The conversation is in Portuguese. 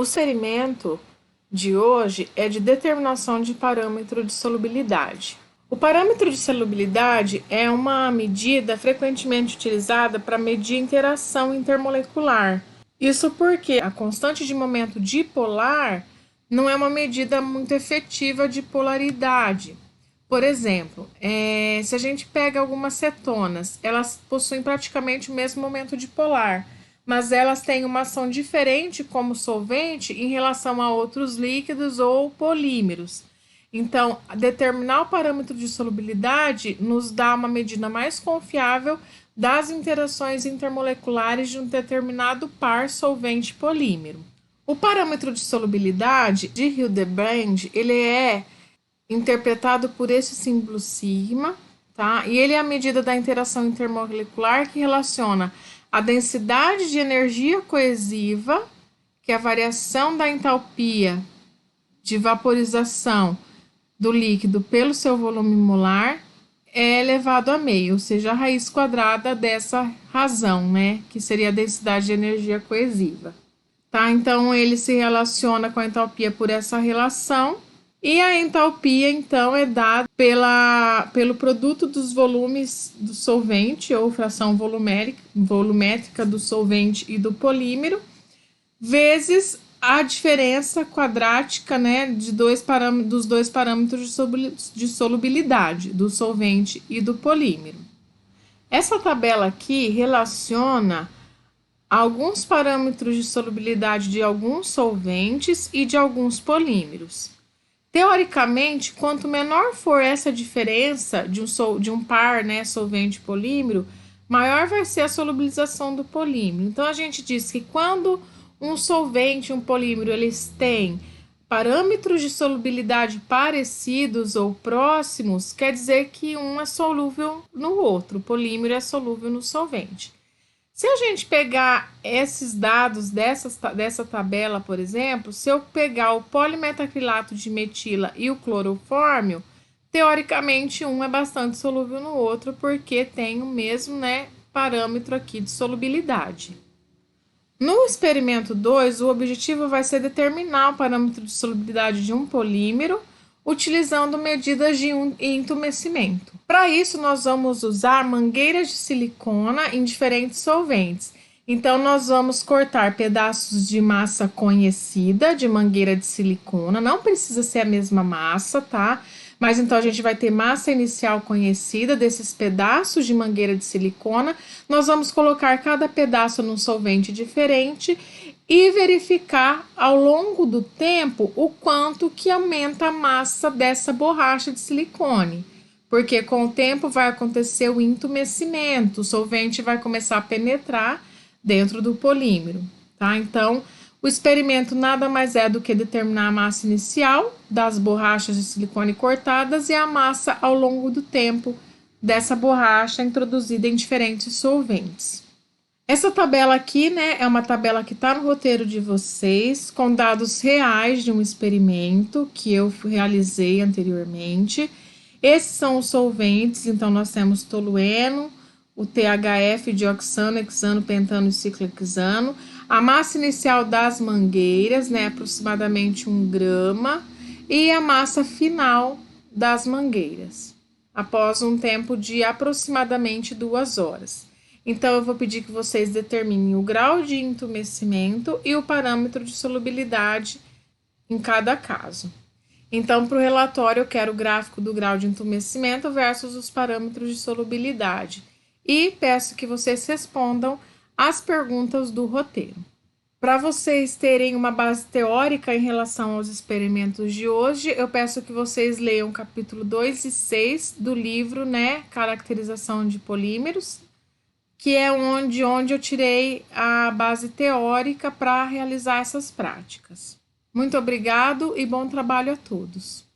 O experimento de hoje é de determinação de parâmetro de solubilidade. O parâmetro de solubilidade é uma medida frequentemente utilizada para medir a interação intermolecular. Isso porque a constante de momento dipolar não é uma medida muito efetiva de polaridade. Por exemplo, se a gente pega algumas cetonas, elas possuem praticamente o mesmo momento dipolar, mas elas têm uma ação diferente como solvente em relação a outros líquidos ou polímeros. Então, determinar o parâmetro de solubilidade nos dá uma medida mais confiável das interações intermoleculares de um determinado par solvente-polímero. O parâmetro de solubilidade de Hildebrand, ele é interpretado por esse símbolo sigma, tá? E ele é a medida da interação intermolecular que relaciona a densidade de energia coesiva, que é a variação da entalpia de vaporização do líquido pelo seu volume molar, é elevado a meio, ou seja, a raiz quadrada dessa razão, né? Que seria a densidade de energia coesiva. Tá? Então, ele se relaciona com a entalpia por essa relação. E a entalpia, então, é dada pelo produto dos volumes do solvente, ou fração volumétrica do solvente e do polímero, vezes a diferença quadrática, né, dos dois parâmetros de solubilidade, do solvente e do polímero. Essa tabela aqui relaciona alguns parâmetros de solubilidade de alguns solventes e de alguns polímeros. Teoricamente, quanto menor for essa diferença de um par, né, solvente-polímero, maior vai ser a solubilização do polímero. Então, a gente diz que quando um solvente e um polímero eles têm parâmetros de solubilidade parecidos ou próximos, quer dizer que um é solúvel no outro, o polímero é solúvel no solvente. Se a gente pegar esses dados dessa tabela, por exemplo, se eu pegar o polimetacrilato de metila e o clorofórmio, teoricamente um é bastante solúvel no outro, porque tem o mesmo, né, parâmetro aqui de solubilidade. No experimento 2, o objetivo vai ser determinar o parâmetro de solubilidade de um polímero utilizando medidas de entumecimento. Para isso, nós vamos usar mangueiras de silicona em diferentes solventes. Então, nós vamos cortar pedaços de massa conhecida de mangueira de silicona, não precisa ser a mesma massa, tá? Mas então a gente vai ter massa inicial conhecida desses pedaços de mangueira de silicona. Nós vamos colocar cada pedaço num solvente diferente e verificar ao longo do tempo o quanto que aumenta a massa dessa borracha de silicone. Porque com o tempo vai acontecer o entumecimento, o solvente vai começar a penetrar dentro do polímero, tá? Então, o experimento nada mais é do que determinar a massa inicial das borrachas de silicone cortadas e a massa ao longo do tempo dessa borracha introduzida em diferentes solventes. Essa tabela aqui, né, é uma tabela que está no roteiro de vocês, com dados reais de um experimento que eu realizei anteriormente. Esses são os solventes, então nós temos tolueno, o THF, dioxano, hexano, pentano e ciclohexano. A massa inicial das mangueiras, né, aproximadamente 1 grama, e a massa final das mangueiras, após um tempo de aproximadamente 2 horas. Então, eu vou pedir que vocês determinem o grau de entumecimento e o parâmetro de solubilidade em cada caso. Então, para o relatório, eu quero o gráfico do grau de entumecimento versus os parâmetros de solubilidade. E peço que vocês respondam as perguntas do roteiro. Para vocês terem uma base teórica em relação aos experimentos de hoje, eu peço que vocês leiam capítulo 2 e 6 do livro, né, Caracterização de Polímeros, que é onde eu tirei a base teórica para realizar essas práticas. Muito obrigado e bom trabalho a todos.